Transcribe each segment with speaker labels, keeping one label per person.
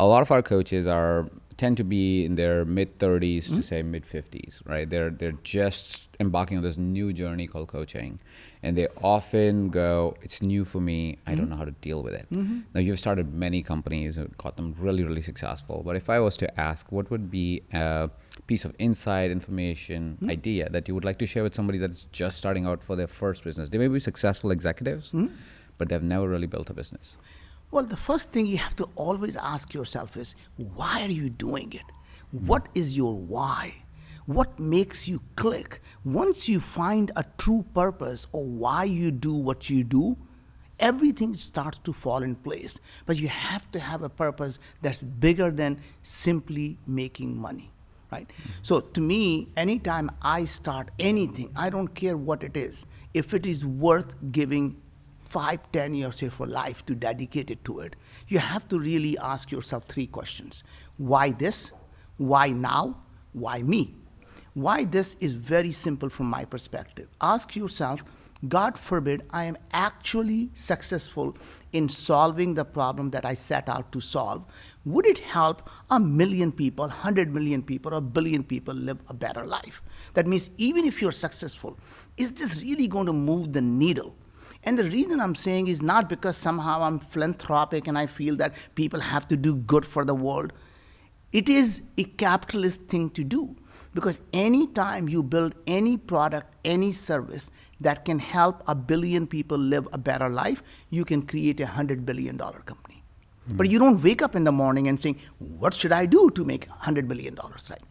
Speaker 1: a lot of our coaches tend to be in their mid-30s to say mid-50s, right? They're just embarking on this new journey called coaching, and they often go, "It's new for me. I don't know how to deal with it." Now, you've started many companies and got them really, really successful. But if I was to ask, what would be a piece of insight, information, idea that you would like to share with somebody that's just starting out for their first business? They may be successful executives, but they've never really built a business.
Speaker 2: Well, the first thing you have to always ask yourself is, why are you doing it? What is your why? What makes you click? Once you find a true purpose or why you do what you do, everything starts to fall in place. But you have to have a purpose that's bigger than simply making money, right? So to me, anytime I start anything, I don't care what it is, if it is worth giving 5, 10 years of your life to dedicate it to it, you have to really ask yourself 3 questions. Why this? Why now? Why me? Why this is very simple from my perspective. Ask yourself, God forbid I am actually successful in solving the problem that I set out to solve. Would it help 1 million people, 100 million people, or 1 billion people live a better life? That means even if you're successful, is this really going to move the needle? And the reason I'm saying is not because somehow I'm philanthropic and I feel that people have to do good for the world. It is a capitalist thing to do, because anytime you build any product, any service that can help 1 billion people live a better life, you can create a $100 billion company. But you don't wake up in the morning and saying, what should I do to make $100 billion, right?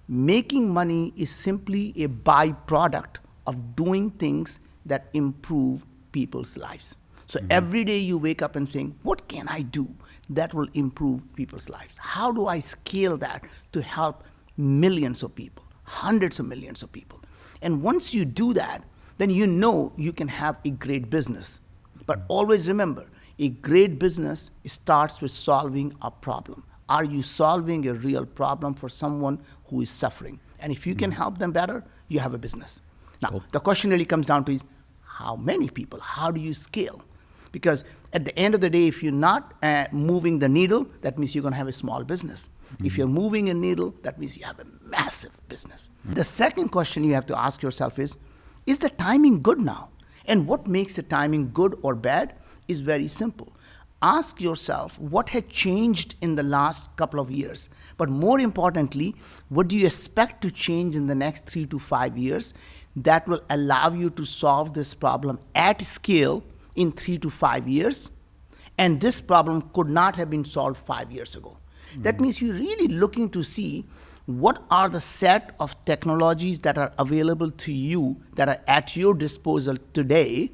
Speaker 2: Making money is simply a byproduct of doing things that improve people's lives. So every day you wake up and saying, what can I do that will improve people's lives? How do I scale that to help millions of people, hundreds of millions of people? And once you do that, then you know you can have a great business. But always remember, a great business starts with solving a problem. Are you solving a real problem for someone who is suffering? And if you can help them better, you have a business. Now, the question really comes down to is, how many people? How do you scale? Because at the end of the day, if you're not moving the needle, that means you're going to have a small business. If you're moving a needle, that means you have a massive business. The second question you have to ask yourself is the timing good now? And what makes the timing good or bad is very simple. Ask yourself what had changed in the last couple of years. But more importantly, what do you expect to change in the next 3 to 5 years that will allow you to solve this problem at scale in 3 to 5 years? And this problem could not have been solved 5 years ago. That means you're really looking to see what are the set of technologies that are available to you, that are at your disposal today,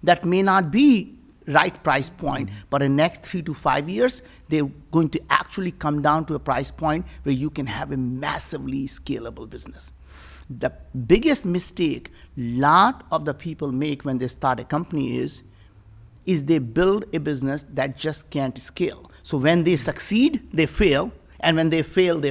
Speaker 2: that may not be right price point, but in the next 3 to 5 years, they're going to actually come down to a price point where you can have a massively scalable business. The biggest mistake a lot of the people make when they start a company is they build a business that just can't scale. So when they succeed, they fail, and when they fail,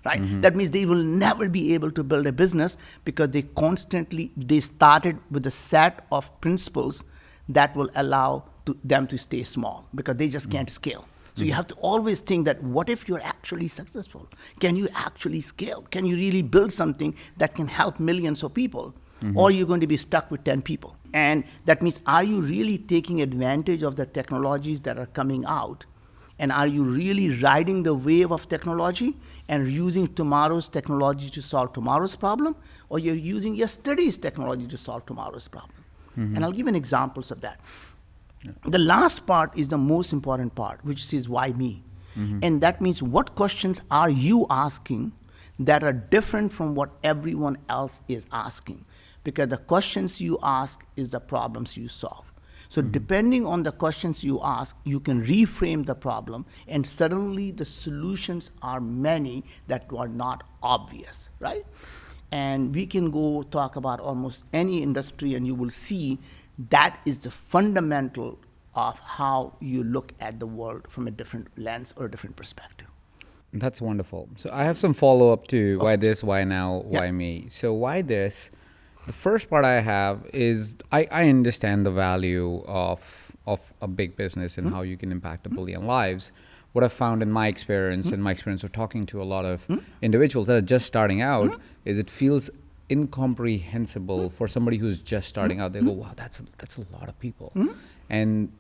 Speaker 2: right? That means they will never be able to build a business because they started with a set of principles that will allow them to stay small because they just can't scale. So you have to always think that what if you're actually successful? Can you actually scale? Can you really build something that can help millions of people? Or you're going to be stuck with 10 people. And that means, are you really taking advantage of the technologies that are coming out? And are you really riding the wave of technology and using tomorrow's technology to solve tomorrow's problem? Or you're using yesterday's technology to solve tomorrow's problem? And I'll give you examples of that. The last part is the most important part, which says, why me? And that means, what questions are you asking that are different from what everyone else is asking? Because the questions you ask is the problems you solve. So depending on the questions you ask, you can reframe the problem, and suddenly the solutions are many that are not obvious, right? And we can go talk about almost any industry, and you will see that is the fundamental of how you look at the world from a different lens or a different perspective.
Speaker 1: That's wonderful. So I have some follow-up to why this, why now, why me. So why this? The first part I have is I understand the value of a big business and how you can impact a billion lives. what I've found in my experience and my experience of talking to a lot of individuals that are just starting out is it feels incomprehensible for somebody who's just starting out. They go, wow, that's a lot of people. And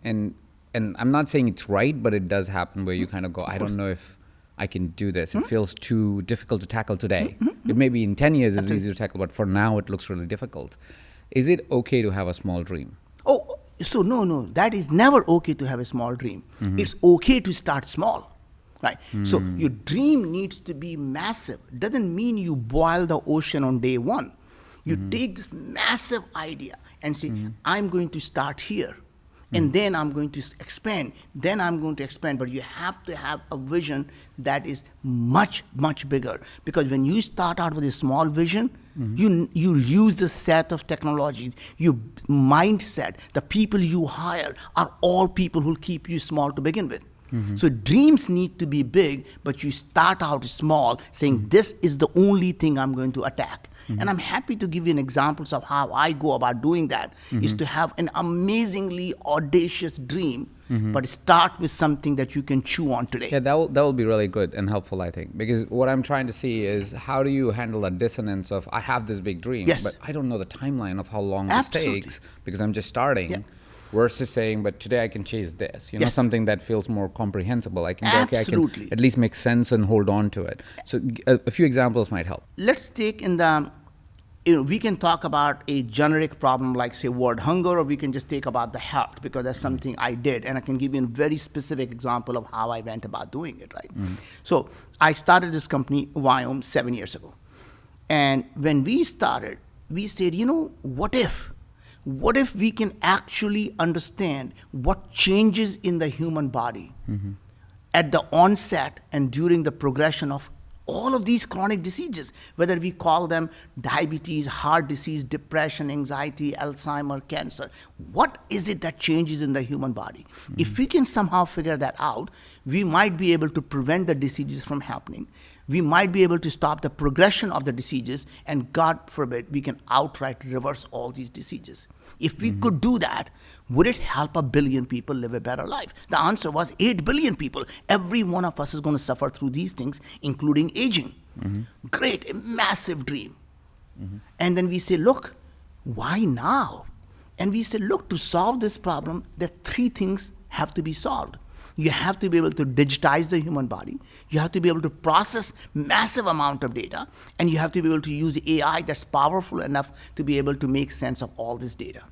Speaker 1: I'm not saying it's right, but it does happen where you kind of go, I don't know if I can do this. It feels too difficult to tackle today. It may be in 10 years it's easy to tackle, but for now it looks really difficult. Is it okay to have a small dream?
Speaker 2: Oh, so no, that is never okay to have a small dream. It's okay to start small, right? So your dream needs to be massive. Doesn't mean you boil the ocean on day one. You take this massive idea and say, I'm going to start here. And then I'm going to expand. Then I'm going to expand. But you have to have a vision that is much, much bigger. Because when you start out with a small vision, you use the set of technologies, your mindset, the people you hire are all people who will keep you small to begin with. So dreams need to be big, but you start out small, saying this is the only thing I'm going to attack. And I'm happy to give you an examples of how I go about doing that, is to have an amazingly audacious dream, but start with something that you can chew on today.
Speaker 1: Yeah, that will be really good and helpful, I think. Because what I'm trying to see is how do you handle the dissonance of, I have this big dream, but I don't know the timeline of how long this takes because I'm just starting. Versus saying, but today I can chase this, something that feels more comprehensible. I can go, okay, I can at least make sense and hold on to it. So a few examples might help.
Speaker 2: Let's take we can talk about a generic problem like, say, world hunger, or we can just take about the health, because that's something I did. And I can give you a very specific example of how I went about doing it, right? So I started this company, Viome, 7 years ago. And when we started, we said, what if we can actually understand what changes in the human body at the onset and during the progression of all of these chronic diseases, whether we call them diabetes, heart disease, depression, anxiety, Alzheimer, cancer. What is it that changes in the human body? If we can somehow figure that out, we might be able to prevent the diseases from happening. We might be able to stop the progression of the diseases, and God forbid, we can outright reverse all these diseases. If we could do that, would it help 1 billion people live a better life? The answer was 8 billion people. Every one of us is going to suffer through these things, including aging. Great, a massive dream. And then we say, look, why now? And we say, look, to solve this problem, there are 3 things have to be solved. You have to be able to digitize the human body. You have to be able to process massive amount of data. And you have to be able to use AI that's powerful enough to be able to make sense of all this data.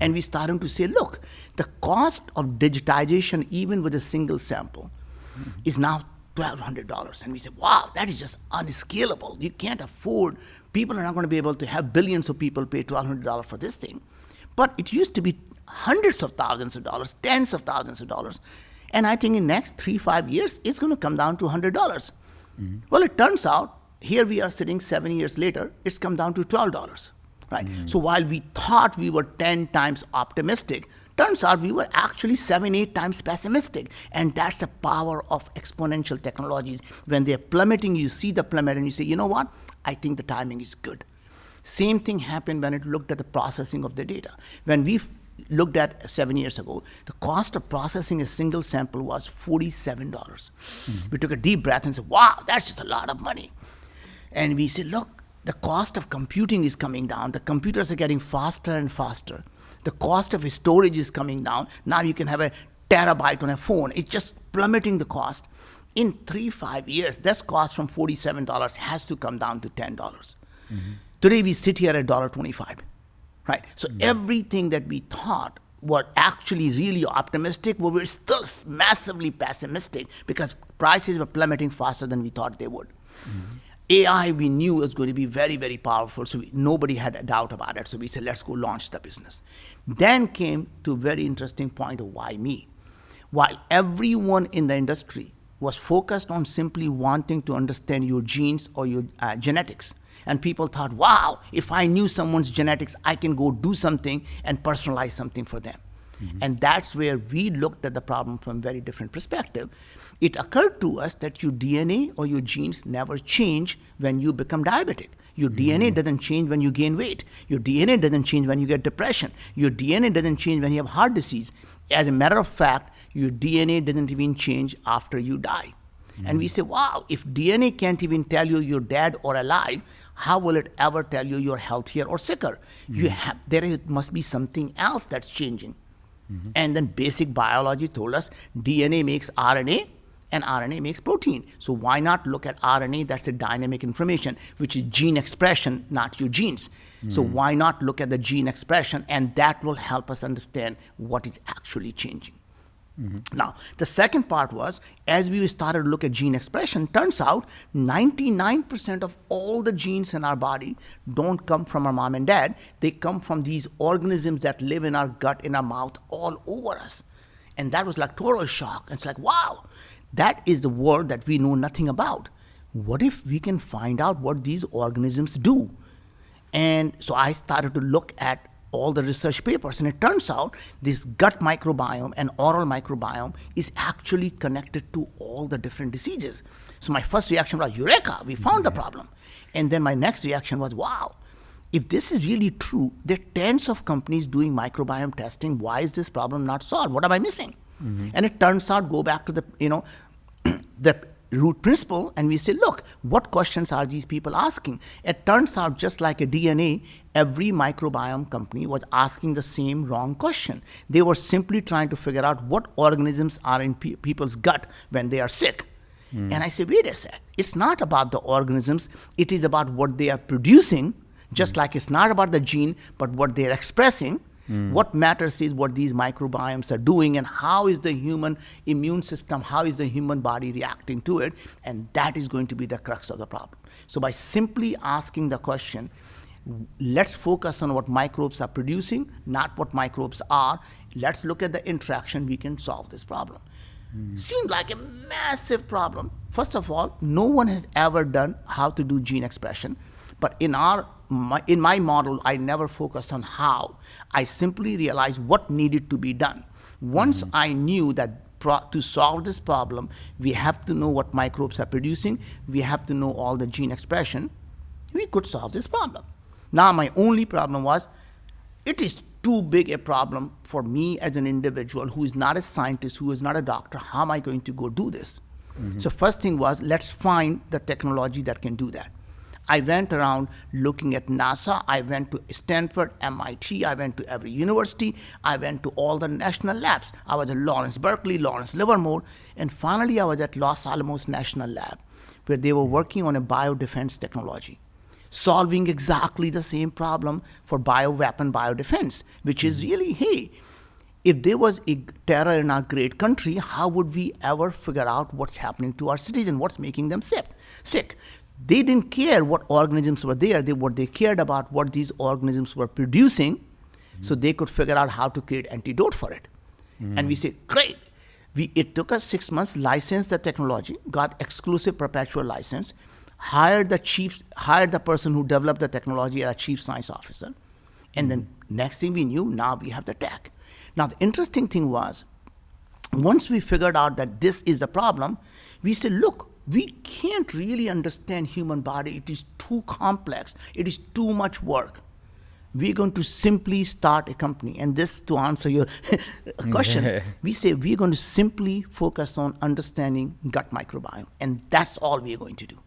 Speaker 2: And we started to say, look, the cost of digitization, even with a single sample, is now $1,200. And we say, wow, that is just unscalable. You can't afford, people are not going to be able to have billions of people pay $1,200 for this thing. But it used to be hundreds of thousands of dollars, tens of thousands of dollars. And I think in the next 3-5 years, it's going to come down to $100. Well, it turns out, here we are sitting 7 years later, it's come down to $12, right? So while we thought we were 10 times optimistic, turns out we were actually 7-8 times pessimistic. And that's the power of exponential technologies. When they're plummeting, you see the plummet and you say, you know what? I think the timing is good. Same thing happened when it looked at the processing of the data. When we looked at 7 years ago, the cost of processing a single sample was $47. We took a deep breath and said, wow, that's just a lot of money. And we said, look, the cost of computing is coming down. The computers are getting faster and faster. The cost of storage is coming down. Now you can have a terabyte on a phone. It's just plummeting the cost. In 3-5 years, this cost from $47 has to come down to $10. Today we sit here at $1.25. Right. So everything that we thought were actually really optimistic, we were still massively pessimistic because prices were plummeting faster than we thought they would. AI, we knew was going to be very, very powerful, so nobody had a doubt about it. So we said, let's go launch the business. Then came to a very interesting point of why me. While everyone in the industry was focused on simply wanting to understand your genes or your genetics, and people thought, wow, if I knew someone's genetics, I can go do something and personalize something for them. And that's where we looked at the problem from a very different perspective. It occurred to us that your DNA or your genes never change when you become diabetic. Your DNA doesn't change when you gain weight. Your DNA doesn't change when you get depression. Your DNA doesn't change when you have heart disease. As a matter of fact, your DNA doesn't even change after you die. And we say, wow, if DNA can't even tell you you're dead or alive, how will it ever tell you you're healthier or sicker? There must be something else that's changing. And then basic biology told us DNA makes RNA and RNA makes protein. So why not look at RNA? That's the dynamic information, which is gene expression, not your genes. So why not look at the gene expression, and that will help us understand what is actually changing. Now, the second part was, as we started to look at gene expression, turns out 99% of all the genes in our body don't come from our mom and dad. They come from these organisms that live in our gut, in our mouth, all over us. And that was like total shock. It's like, wow, that is the world that we know nothing about. What if we can find out what these organisms do? And so I started to look at all the research papers, and it turns out this gut microbiome and oral microbiome is actually connected to all the different diseases. So my first reaction was, eureka, we found the problem. And then my next reaction was, wow, if this is really true, there are tens of companies doing microbiome testing. Why is this problem not solved? What am I missing? And it turns out, go back to the, the root principle, and we say, look, what questions are these people asking? It turns out, just like a DNA, every microbiome company was asking the same wrong question. They were simply trying to figure out what organisms are in people's gut when they are sick. And I say, wait a sec, it's not about the organisms, it is about what they are producing, just like it's not about the gene, but what they're expressing. What matters is what these microbiomes are doing, and how is the human immune system, how is the human body reacting to it, and that is going to be the crux of the problem. So by simply asking the question, let's focus on what microbes are producing, not what microbes are. Let's look at the interaction, we can solve this problem. Seemed like a massive problem. First of all, no one has ever done how to do gene expression, but in my model, I never focused on how. I simply realized what needed to be done. Once I knew that to solve this problem, we have to know what microbes are producing, we have to know all the gene expression, we could solve this problem. Now, my only problem was, it is too big a problem for me as an individual who is not a scientist, who is not a doctor. How am I going to go do this? So first thing was, let's find the technology that can do that. I went around looking at NASA, I went to Stanford, MIT, I went to every university, I went to all the national labs. I was at Lawrence Berkeley, Lawrence Livermore, and finally I was at Los Alamos National Lab, where they were working on a biodefense technology, solving exactly the same problem for bioweapon biodefense, which is really, hey, if there was a terror in our great country, how would we ever figure out what's happening to our citizens, what's making them sick? They didn't care what organisms were there. What they cared about what these organisms were producing, so they could figure out how to create antidote for it. And we said, great. It took us 6 months, licensed the technology, got exclusive perpetual license, hired the person who developed the technology as a chief science officer. And then next thing we knew, now we have the tech. Now the interesting thing was, once we figured out that this is the problem, we said, look, we can't really understand human body. It is too complex. It is too much work. We're going to simply start a company. And this, to answer your question, we say we're going to simply focus on understanding gut microbiome. And that's all we're going to do.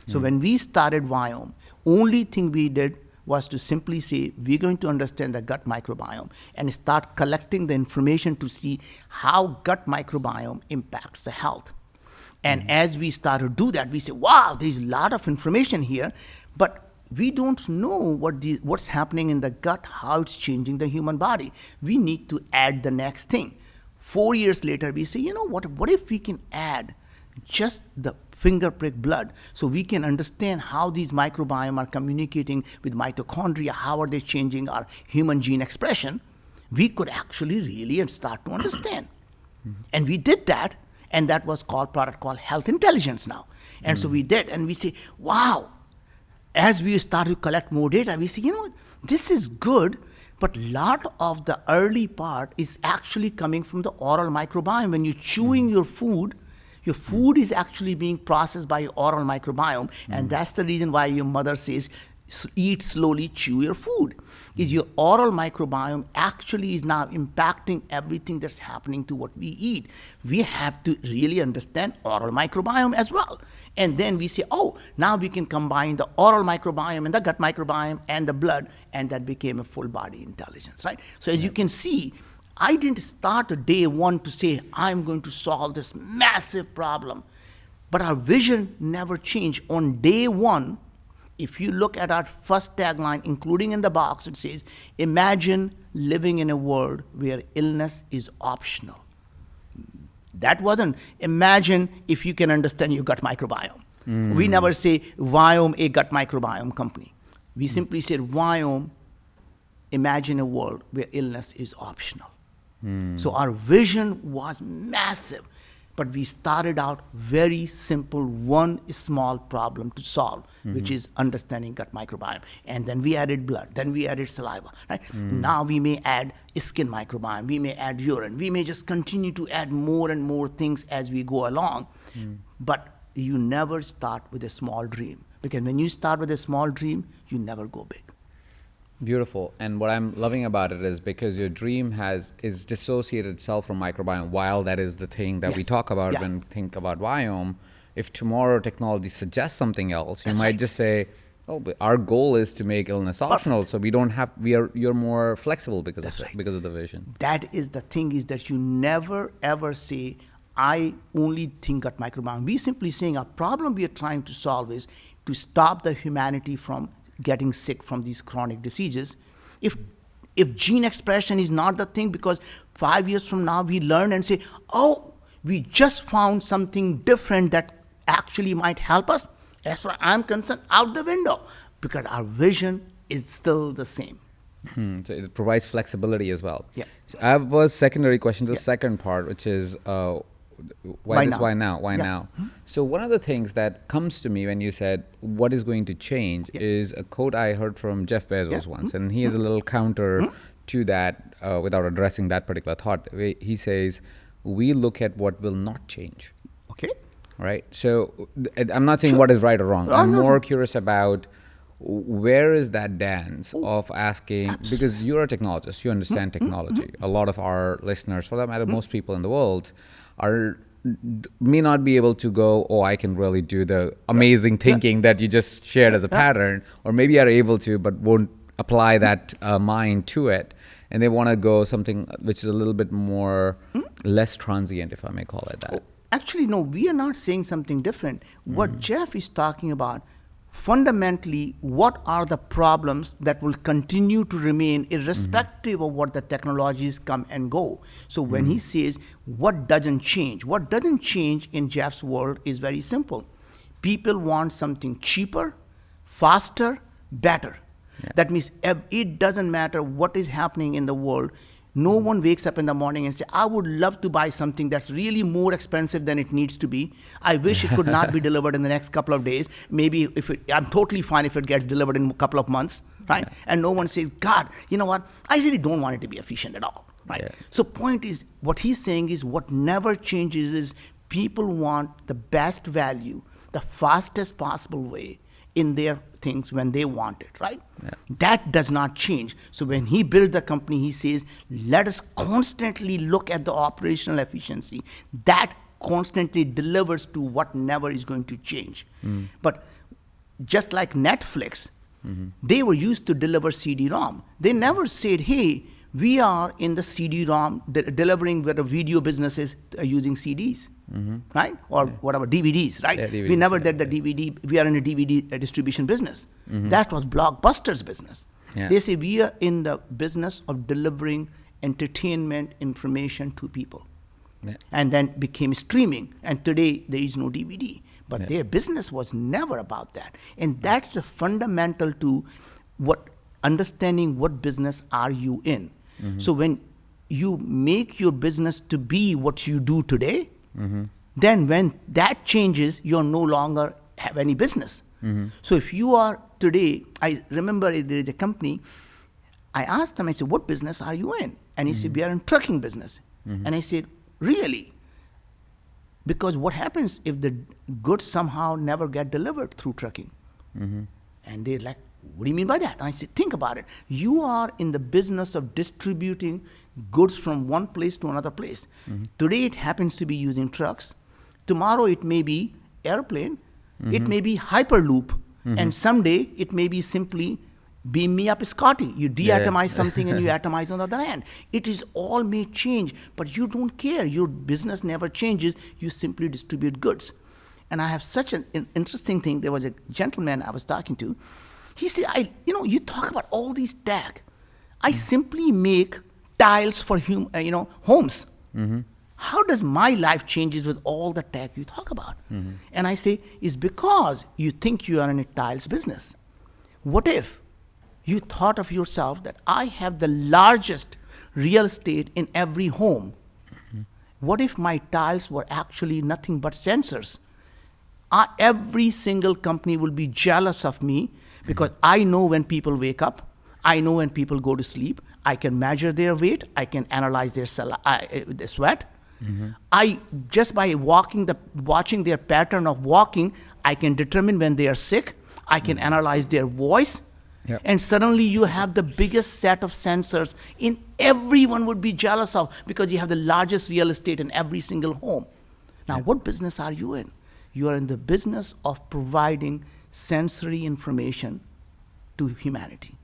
Speaker 2: So when we started Viome, only thing we did was to simply say, we're going to understand the gut microbiome and start collecting the information to see how gut microbiome impacts the health. And as we start to do that, we say, wow, there's a lot of information here, but we don't know what's happening in the gut, how it's changing the human body. We need to add the next thing. 4 years later, we say, you know what if we can add just the finger prick blood, so we can understand how these microbiome are communicating with mitochondria, how are they changing our human gene expression? We could actually really start to understand. And we did that. And that was product called Health Intelligence now. And so we did, and we say, wow, as we start to collect more data, we say, this is good, but a lot of the early part is actually coming from the oral microbiome. When you're chewing your food is actually being processed by your oral microbiome, and that's the reason why your mother says, eat slowly, chew your food. Is your oral microbiome actually is now impacting everything that's happening to what we eat. We have to really understand oral microbiome as well. And then we say, oh, now we can combine the oral microbiome and the gut microbiome and the blood, and that became a full body intelligence, right? So as you can see, I didn't start at day one to say, I'm going to solve this massive problem. But our vision never changed. On day one, if you look at our first tagline, including in the box, it says, imagine living in a world where illness is optional. That wasn't, imagine if you can understand your gut microbiome. We never say, Viome, a gut microbiome company. We simply said, Viome, imagine a world where illness is optional. So our vision was massive. But we started out very simple, one small problem to solve, which is understanding gut microbiome. And then we added blood, then we added saliva. Right? Now we may add skin microbiome, we may add urine, we may just continue to add more and more things as we go along. But you never start with a small dream. Because when you start with a small dream, you never go big.
Speaker 1: Beautiful. And what I'm loving about it is because your dream is dissociated itself from microbiome, while that is the thing that we talk about when we think about Viome. If tomorrow technology suggests something else, you might just say, oh, but our goal is to make illness optional, so we don't have, you're more flexible because of the vision.
Speaker 2: That is the thing, is that you never ever say, I only think gut microbiome. We simply saying a problem we are trying to solve is to stop the humanity from getting sick from these chronic diseases. If gene expression is not the thing, because 5 years from now we learn and say, oh, we just found something different that actually might help us, as far as I'm concerned, out the window, because our vision is still the same.
Speaker 1: So it provides flexibility as well.
Speaker 2: Yeah.
Speaker 1: So I have a secondary question to the second part, which is why now? So one of the things that comes to me when you said what is going to change is a quote I heard from Jeff Bezos once, and he has a little counter to that without addressing that particular thought. He says, we look at what will not change.
Speaker 2: Okay.
Speaker 1: Right? So I'm not saying what is right or wrong. I'm more curious about where is that dance of asking, because you're a technologist, you understand technology. A lot of our listeners, for that matter, most people in the world, may not be able to go, oh, I can really do the amazing thinking that you just shared as a pattern, or maybe are able to, but won't apply that mind to it. And they want to go something which is a little bit more, less transient, if I may call it that.
Speaker 2: Actually, no, we are not saying something different. What Jeff is talking about, fundamentally, what are the problems that will continue to remain irrespective of what the technologies come and go? So when he says, what doesn't change in Jeff's world is very simple. People want something cheaper, faster, better. That means it doesn't matter what is happening in the world. No one wakes up in the morning and says, I would love to buy something that's really more expensive than it needs to be. I wish it could not be delivered in the next couple of days. Maybe I'm totally fine if it gets delivered in a couple of months, right? And no one says, God, you know what? I really don't want it to be efficient at all, right? So point is, what he's saying is what never changes is people want the best value, the fastest possible way in their things when they want it, right? That does not change. So when he built the company, he says, let us constantly look at the operational efficiency. That constantly delivers to what never is going to change. But just like Netflix, they were used to deliver CD-ROM. They never said, hey, we are in the CD-ROM delivering where the video businesses are using CDs, right? Or whatever, DVDs, right?
Speaker 1: DVDs,
Speaker 2: we never did the DVD. We are in a DVD distribution business. That was Blockbuster's business. They say we are in the business of delivering entertainment information to people. And then became streaming. And today there is no DVD. But their business was never about that. And that's a fundamental to understanding what business are you in. So when you make your business to be what you do today, then when that changes, you're no longer have any business. So if you are today, I remember there is a company, I asked him, I said, what business are you in? And he said, we are in trucking business. And I said, really? Because what happens if the goods somehow never get delivered through trucking? And they're like, what do you mean by that? And I said, think about it. You are in the business of distributing goods from one place to another place. Today it happens to be using trucks. Tomorrow it may be airplane. It may be Hyperloop. And someday it may be simply beam me up Scotty. You deatomize something and you atomize on the other hand. It is all may change, but you don't care. Your business never changes. You simply distribute goods. And I have such an interesting thing. There was a gentleman I was talking to. He said, you talk about all these tech. I simply make tiles for homes. How does my life changes with all the tech you talk about? And I say, it's because you think you are in a tiles business. What if you thought of yourself that I have the largest real estate in every home? What if my tiles were actually nothing but sensors? Every single company will be jealous of me because I know when people wake up, I know when people go to sleep, I can measure their weight, I can analyze their sweat. I just by watching their pattern of walking, I can determine when they are sick, I can analyze their voice.
Speaker 1: Yep.
Speaker 2: And suddenly you have the biggest set of sensors in everyone would be jealous of because you have the largest real estate in every single home. Now, what business are you in? You are in the business of providing sensory information to humanity,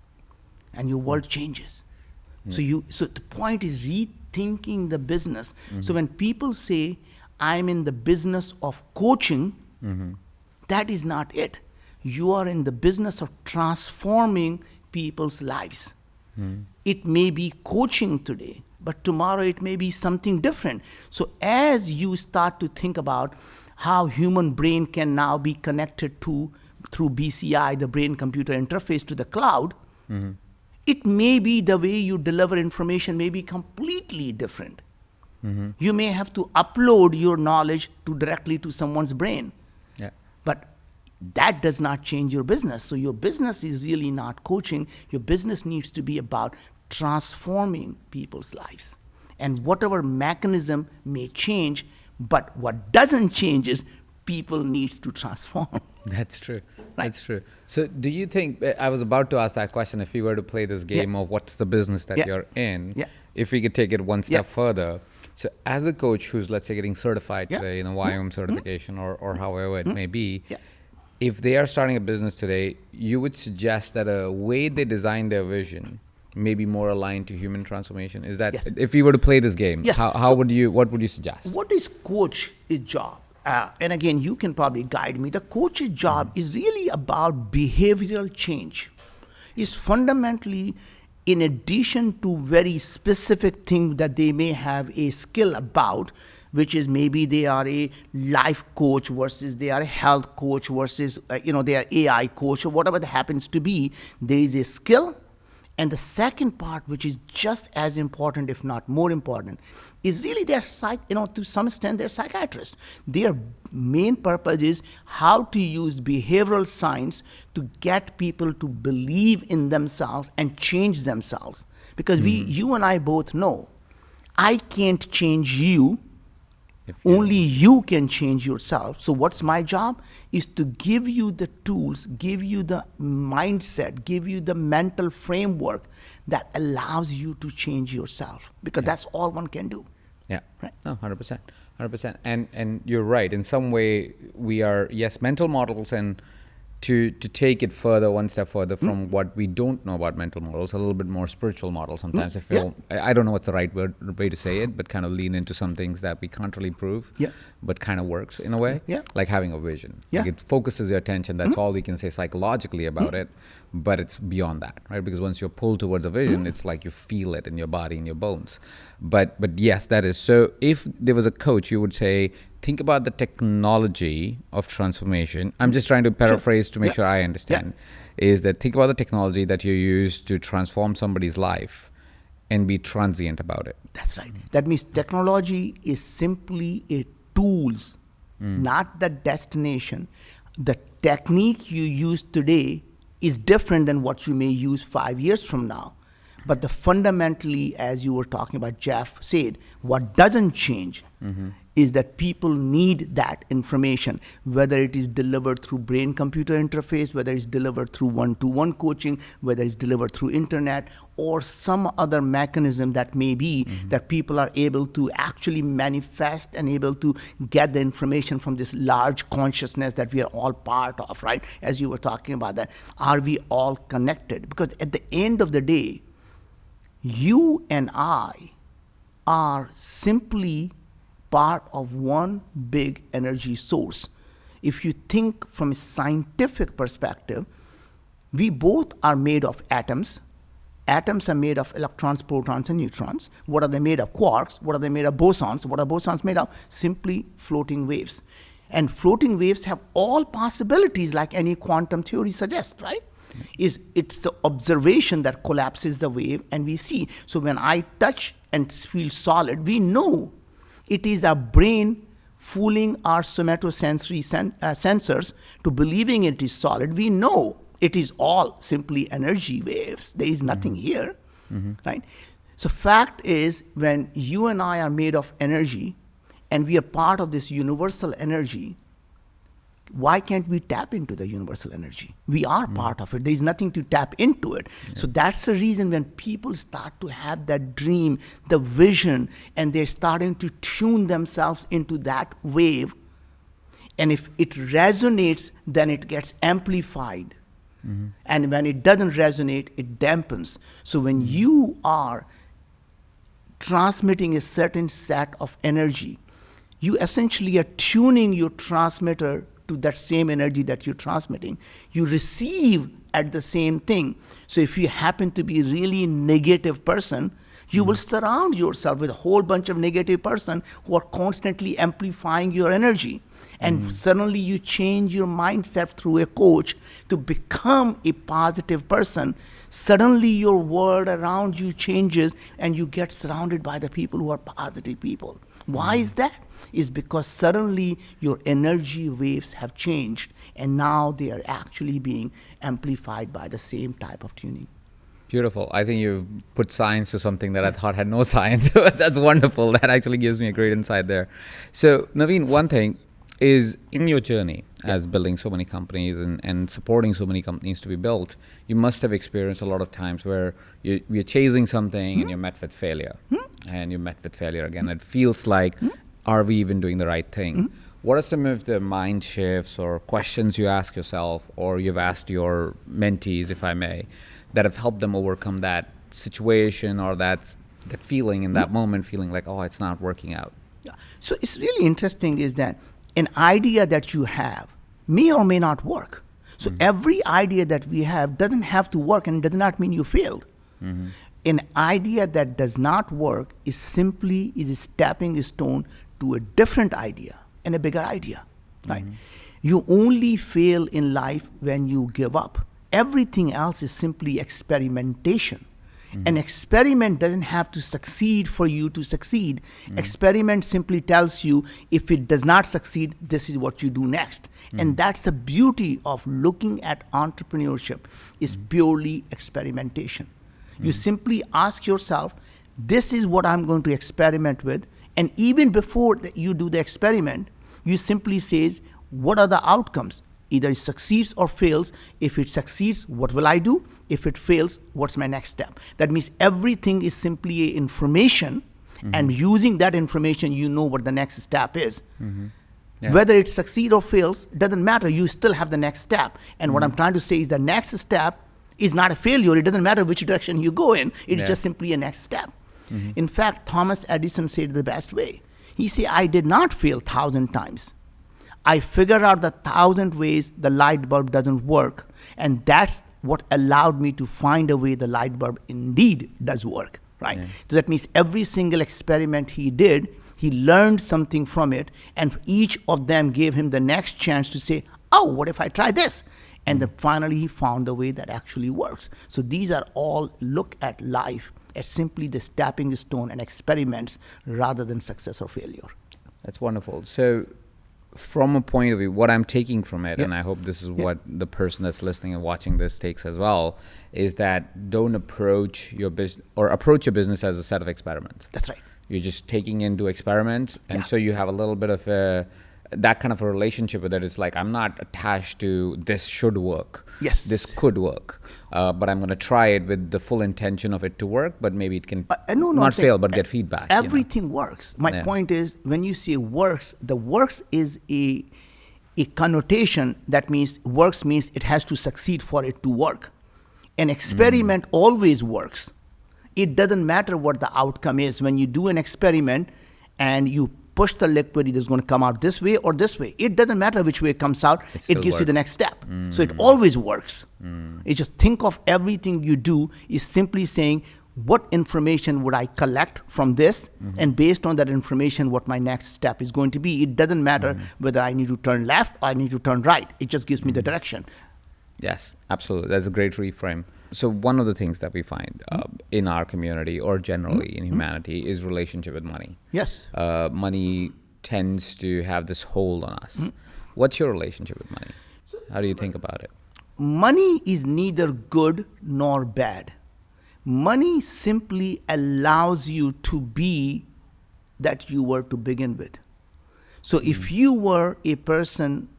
Speaker 2: and your world changes. So the point is rethinking the business. So when people say, I'm in the business of coaching, that is not it. You are in the business of transforming people's lives. It may be coaching today, but tomorrow it may be something different. So as you start to think about how human brain can now be connected through BCI, the brain-computer interface, to the cloud, it may be the way you deliver information may be completely different. You may have to upload your knowledge directly to someone's brain.
Speaker 1: Yeah.
Speaker 2: But that does not change your business. So your business is really not coaching. Your business needs to be about transforming people's lives. And whatever mechanism may change, but what doesn't change is people needs to transform.
Speaker 1: That's true.
Speaker 2: Right.
Speaker 1: That's true. So do you think, I was about to ask that question, if you were to play this game of what's the business that you're in, if we could take it one step further. So as a coach who's, let's say, getting certified today, Viome certification or however it may be, if they are starting a business today, you would suggest that a way they design their vision may be more aligned to human transformation. Is that, if you were to play this game, what would you suggest?
Speaker 2: What is coach's job? And again, you can probably guide me. The coach's job is really about behavioral change. It's fundamentally, in addition to very specific things that they may have a skill about, which is maybe they are a life coach versus they are a health coach versus they are AI coach or whatever that happens to be. There is a skill. And the second part, which is just as important, if not more important, is really their to some extent, they're psychiatrists. Their main purpose is how to use behavioral science to get people to believe in themselves and change themselves. Because you and I both know, I can't change you. Only you can change yourself. So what's my job? Is to give you the tools, give you the mindset, give you the mental framework that allows you to change yourself. Because that's all one can do.
Speaker 1: Yeah.
Speaker 2: Right?
Speaker 1: No, 100%. 100%. And you're right. In some way, we are, mental models, and to take it further, one step further from what we don't know about mental models, a little bit more spiritual model sometimes. I feel, I don't know what's the right way to say it, but kind of lean into some things that we can't really prove, but kind of works in a way, like having a vision. Like it focuses your attention. That's all we can say psychologically about it, but it's beyond that, right? Because once you're pulled towards a vision, it's like you feel it in your body, in your bones. But yes, that is. So if there was a coach, you would say, think about the technology of transformation. I'm just trying to paraphrase to make sure I understand. Is that think about the technology that you use to transform somebody's life and be transient about it.
Speaker 2: That's right. That means technology is simply a tools, not the destination. The technique you use today is different than what you may use 5 years from now. But fundamentally, as you were talking about, Jeff said, what doesn't change is that people need that information, whether it is delivered through brain-computer interface, whether it's delivered through one-to-one coaching, whether it's delivered through internet, or some other mechanism that may be that people are able to actually manifest and able to get the information from this large consciousness that we are all part of, right? As you were talking about that, are we all connected? Because at the end of the day, you and I are simply part of one big energy source. If you think from a scientific perspective, we both are made of atoms. Atoms are made of electrons, protons, and neutrons. What are they made of? Quarks. What are they made of? Bosons. What are bosons made of? Simply floating waves. And floating waves have all possibilities, like any quantum theory suggests, right? It's the observation that collapses the wave, and we see. So when I touch and feel solid, we know it is our brain fooling our somatosensory sensors to believing it is solid. We know it is all simply energy waves. There is nothing here, right? So fact is, when you and I are made of energy and we are part of this universal energy, why can't we tap into the universal energy? We are part of it. There is nothing to tap into it. Yeah. So that's the reason when people start to have that dream, the vision, and they're starting to tune themselves into that wave, and if it resonates, then it gets amplified. And when it doesn't resonate, it dampens. So when you are transmitting a certain set of energy, you essentially are tuning your transmitter to that same energy that you're transmitting. You receive at the same thing. So if you happen to be a really negative person, you will surround yourself with a whole bunch of negative person who are constantly amplifying your energy. And suddenly you change your mindset through a coach to become a positive person. Suddenly your world around you changes and you get surrounded by the people who are positive people. Why is that? Is because suddenly your energy waves have changed and now they are actually being amplified by the same type of tuning.
Speaker 1: Beautiful. I think you put science to something that I thought had no science. That's wonderful. That actually gives me a great insight there. So Naveen, one thing is, in your journey as building so many companies and supporting so many companies to be built, you must have experienced a lot of times where you're chasing something and you're met with failure. And you're met with failure again. It feels like, are we even doing the right thing? What are some of the mind shifts or questions you ask yourself, or you've asked your mentees, if I may, that have helped them overcome that situation or that feeling in that moment, feeling like, oh, it's not working out?
Speaker 2: Yeah. So it's really interesting is that an idea that you have may or may not work. So every idea that we have doesn't have to work, and it does not mean you failed. An idea that does not work is simply a stepping stone to a different idea and a bigger idea, right? You only fail in life when you give up. Everything else is simply experimentation. An experiment doesn't have to succeed for you to succeed. Experiment simply tells you, if it does not succeed, this is what you do next. And that's the beauty of looking at entrepreneurship, is purely experimentation. You simply ask yourself, this is what I'm going to experiment with. And even before you do the experiment, you simply say, what are the outcomes? Either it succeeds or fails. If it succeeds, what will I do? If it fails, what's my next step? That means everything is simply information, and using that information, you know what the next step is. Yeah. Whether it succeeds or fails, doesn't matter. You still have the next step. And what I'm trying to say is the next step is not a failure. It doesn't matter which direction you go in. It's just simply a next step. In fact, Thomas Edison said it the best way. He said, I did not fail 1,000 times. I figured out the 1,000 ways the light bulb doesn't work. And that's what allowed me to find a way the light bulb indeed does work, right? So that means every single experiment he did, he learned something from it. And each of them gave him the next chance to say, oh, what if I try this? And then finally he found the way that actually works. So these are all look at life as simply the stepping stone and experiments rather than success or failure.
Speaker 1: That's wonderful. So from a point of view, what I'm taking from it, and I hope this is what the person that's listening and watching this takes as well, is that don't approach your business, or approach your business as a set of experiments.
Speaker 2: That's right.
Speaker 1: You're just taking into experiments, and
Speaker 2: Yeah.
Speaker 1: so you have a little bit of that kind of a relationship with it. It's like, I'm not attached to this should work.
Speaker 2: Yes.
Speaker 1: This could work, but I'm going to try it with the full intention of it to work. But maybe it can
Speaker 2: No, I'm
Speaker 1: not
Speaker 2: saying
Speaker 1: fail, but get feedback. you know?
Speaker 2: Everything works. My
Speaker 1: Yeah.
Speaker 2: point is, when you say works, the works is a connotation that means works means it has to succeed for it to work. An experiment always works. It doesn't matter what the outcome is. When you do an experiment and you push the liquid, it is going to come out this way or this way. It doesn't matter which way it comes out. It
Speaker 1: still
Speaker 2: gives you the
Speaker 1: works.
Speaker 2: next step. So it always works. You just think of everything you do is simply saying, what information would I collect from this? And based on that information, what my next step is going to be. It doesn't matter whether I need to turn left or I need to turn right. It just gives me the direction.
Speaker 1: Yes, absolutely. That's a great reframe. So one of the things that we find in our community or generally in humanity is relationship with money.
Speaker 2: Yes.
Speaker 1: Money tends to have this hold on us. What's your relationship with money? How do you think about it?
Speaker 2: Money is neither good nor bad. Money simply allows you to be that you were to begin with. So if you were a person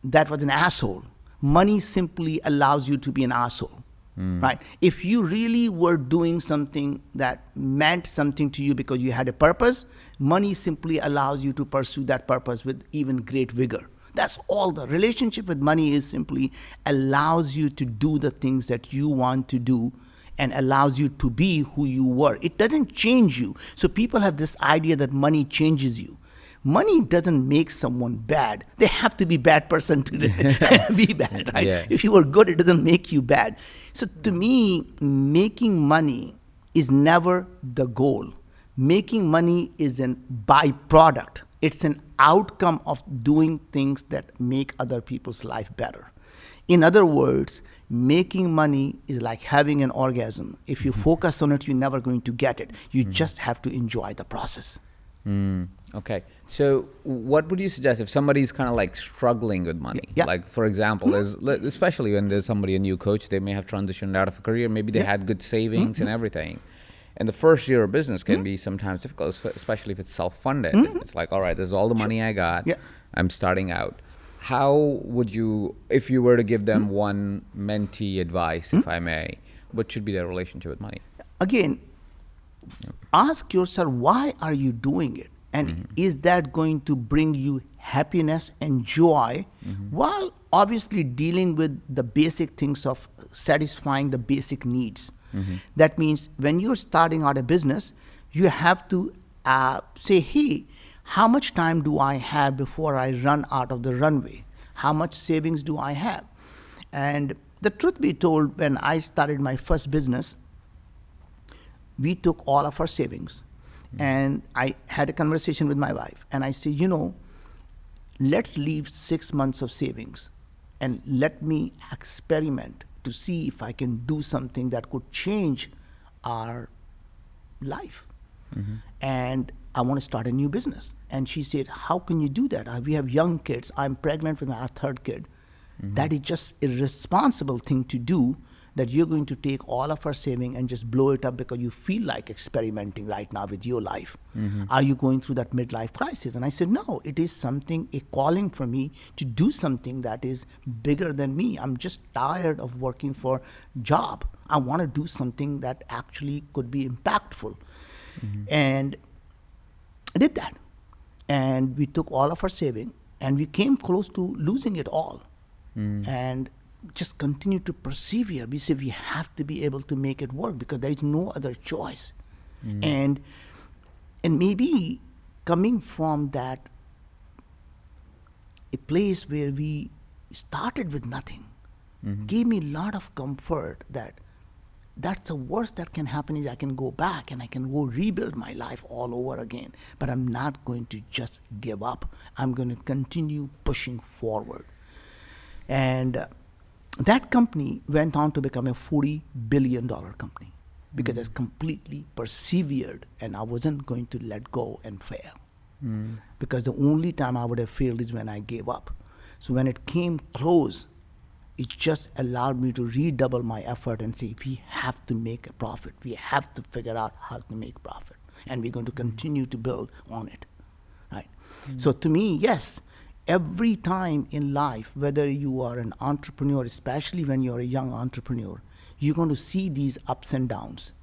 Speaker 2: that was an asshole, money simply allows you to be an asshole. Right? If you really were doing something that meant something to you because you had a purpose, money simply allows you to pursue that purpose with even great vigor. That's all. The relationship with money is simply allows you to do the things that you want to do and allows you to be who you were. It doesn't change you. So people have this idea that money changes you. Money doesn't make someone bad. They have to be bad person to be bad, right?
Speaker 1: Yeah.
Speaker 2: If you were good, it doesn't make you bad. So to me, making money is never the goal. Making money is an byproduct. It's an outcome of doing things that make other people's life better. In other words, making money is like having an orgasm. If you focus on it, you're never going to get it. You just have to enjoy the process.
Speaker 1: Okay. So what would you suggest if somebody's kind of like struggling with money?
Speaker 2: Yeah.
Speaker 1: Like, for example, especially when there's somebody, a new coach, they may have transitioned out of a career. Maybe they had good savings and everything. And the first year of business can be sometimes difficult, especially if it's self-funded. It's like, all right, this is all the money I got.
Speaker 2: Yeah.
Speaker 1: I'm starting out. How would you, if you were to give them one mentee advice, if I may, what should be their relationship with money?
Speaker 2: Again, ask yourself, why are you doing it? And is that going to bring you happiness and joy while obviously dealing with the basic things of satisfying the basic needs? That means when you're starting out a business, you have to say, hey, how much time do I have before I run out of the runway? How much savings do I have? And the truth be told, when I started my first business, we took all of our savings. And I had a conversation with my wife. And I said, let's leave 6 months of savings and let me experiment to see if I can do something that could change our life. And I want to start a new business. And she said, how can you do that? We have young kids. I'm pregnant with our third kid. That is just a irresponsible thing to do, that you're going to take all of our saving and just blow it up because you feel like experimenting right now with your life. Are you going through that midlife crisis? And I said, no, it is something, a calling for me to do something that is bigger than me. I'm just tired of working for job. I want to do something that actually could be impactful. And I did that. And we took all of our saving and we came close to losing it all. And just continue to persevere. We say we have to be able to make it work because there is no other choice. And maybe coming from that, a place where we started with nothing, gave me a lot of comfort that that's the worst that can happen is I can go back and I can go rebuild my life all over again. But I'm not going to just give up. I'm going to continue pushing forward. And that company went on to become a $40 billion company because I completely persevered and I wasn't going to let go and fail. Because the only time I would have failed is when I gave up. So when it came close, it just allowed me to redouble my effort and say, we have to make a profit. We have to figure out how to make profit. and we're going to continue to build on it, right? So to me, yes, every time in life, whether you are an entrepreneur, especially when you're a young entrepreneur, you're going to see these ups and downs.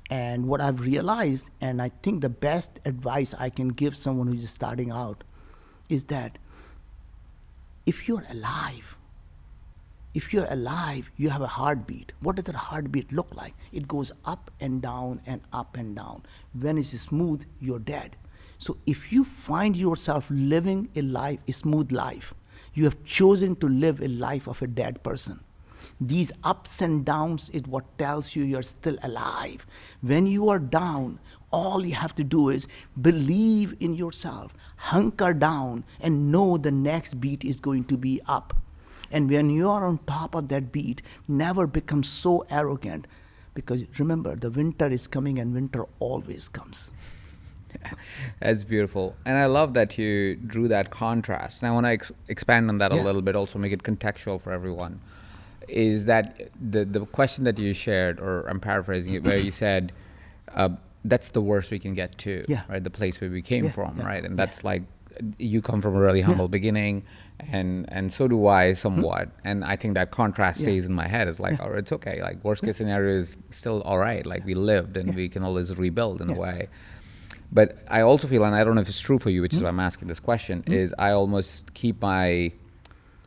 Speaker 2: And what I've realized, and I think the best advice I can give someone who's just starting out, is that if you're alive, you have a heartbeat. What does that heartbeat look like? It goes up and down and up and down. When it's smooth, you're dead. So if you find yourself living a smooth life, you have chosen to live a life of a dead person. These ups and downs is what tells you you're still alive. When you are down, all you have to do is believe in yourself, hunker down, and know the next beat is going to be up. And when you are on top of that beat, never become so arrogant, because remember, the winter is coming and winter always comes.
Speaker 1: That's beautiful. And I love that you drew that contrast. And I want to expand on that a little bit, also make it contextual for everyone. Is that the question that you shared, or I'm paraphrasing it, where you said, that's the worst we can get to, right? The place where we came from, right? And that's like, you come from a really humble beginning, and so do I somewhat. And I think that contrast stays in my head. It's like, oh, it's okay. Like, worst case scenario is still all right. Like, we lived, and we can always rebuild in a way. But I also feel, and I don't know if it's true for you, which is why I'm asking this question, is I almost keep my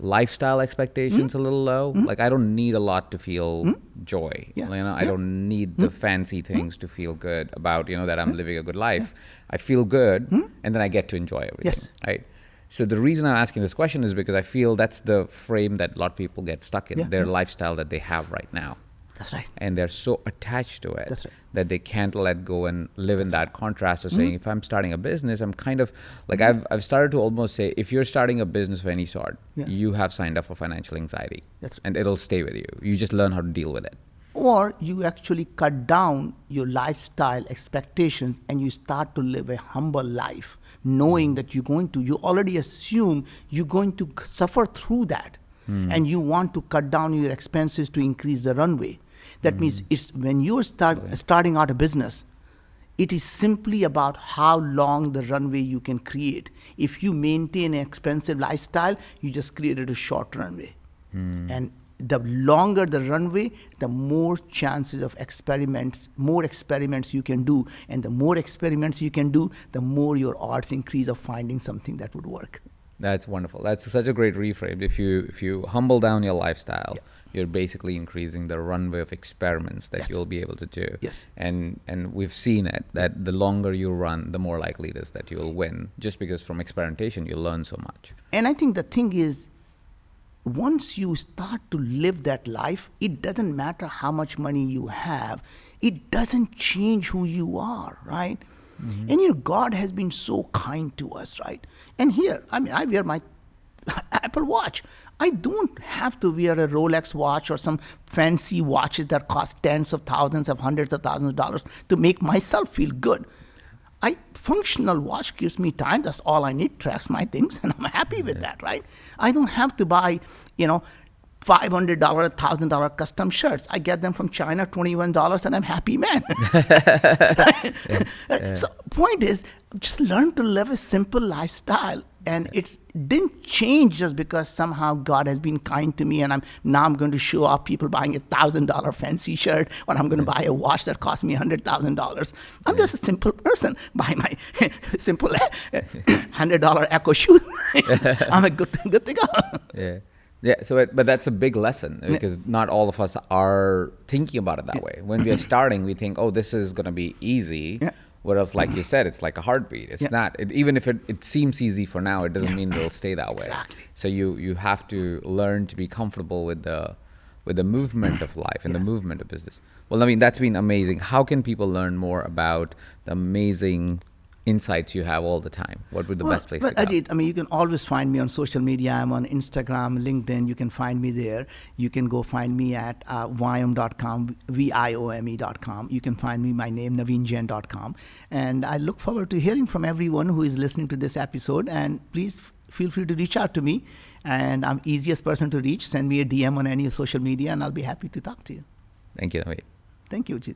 Speaker 1: lifestyle expectations a little low. Like, I don't need a lot to feel joy. You know, I don't need the fancy things to feel good about, that I'm living a good life. I feel good, and then I get to enjoy everything, right? So the reason I'm asking this question is because I feel that's the frame that a lot of people get stuck in, their lifestyle that they have right now.
Speaker 2: That's right.
Speaker 1: And they're so attached to it that they can't let go and live in that contrast of saying, if I'm starting a business, I'm kind of like, I've started to almost say, if you're starting a business of any sort, you have signed up for financial anxiety. And it'll stay with you. You just learn how to deal with it.
Speaker 2: Or you actually cut down your lifestyle expectations and you start to live a humble life, knowing that you already assume you're going to suffer through that. And you want to cut down your expenses to increase the runway. That means it's when you're starting out a business, it is simply about how long the runway you can create. If you maintain an expensive lifestyle, you just created a short runway. And the longer the runway, the more chances of more experiments you can do. And the more experiments you can do, the more your odds increase of finding something that would work.
Speaker 1: That's wonderful. That's such a great reframe. If you humble down your lifestyle, you're basically increasing the runway of experiments that you'll be able to do. And we've seen it, that the longer you run, the more likely it is that you'll win, just because from experimentation you learn so much.
Speaker 2: And I think the thing is, once you start to live that life, it doesn't matter how much money you have. It doesn't change who you are, right? And God has been so kind to us, right? And here, I wear my Apple Watch. I don't have to wear a Rolex watch or some fancy watches that cost tens of thousands of hundreds of thousands of dollars to make myself feel good. Functional watch gives me time. That's all I need. Tracks my things, and I'm happy with that, right? I don't have to buy, $500, $1,000 custom shirts. I get them from China, $21, and I'm happy, man. So point is, just learn to live a simple lifestyle. And it didn't change just because somehow God has been kind to me, and I'm going to show off people buying a $1,000 fancy shirt, or I'm going to buy a watch that costs me $100,000. I'm just a simple person. Buy my simple $100 Echo shoes. I'm a good to go.
Speaker 1: So, but that's a big lesson, because not all of us are thinking about it that way. When we are starting, we think, oh, this is going to be easy. Whereas, like you said, it's like a heartbeat. It's not. Even if it seems easy for now, it doesn't mean it'll stay that way.
Speaker 2: Exactly.
Speaker 1: So you have to learn to be comfortable with the movement of life and the movement of business. Well, that's been amazing. How can people learn more about the amazing insights you have all the time? What would the best place to go?
Speaker 2: Ajit, you can always find me on social media. I'm on Instagram, LinkedIn. You can find me there. You can go find me at viome.com, viome.com. You can find me, my name, naveenjain.com. And I look forward to hearing from everyone who is listening to this episode. And please feel free to reach out to me. And I'm easiest person to reach. Send me a DM on any social media, and I'll be happy to talk to you.
Speaker 1: Thank you, Naveen.
Speaker 2: Thank you, Ajit.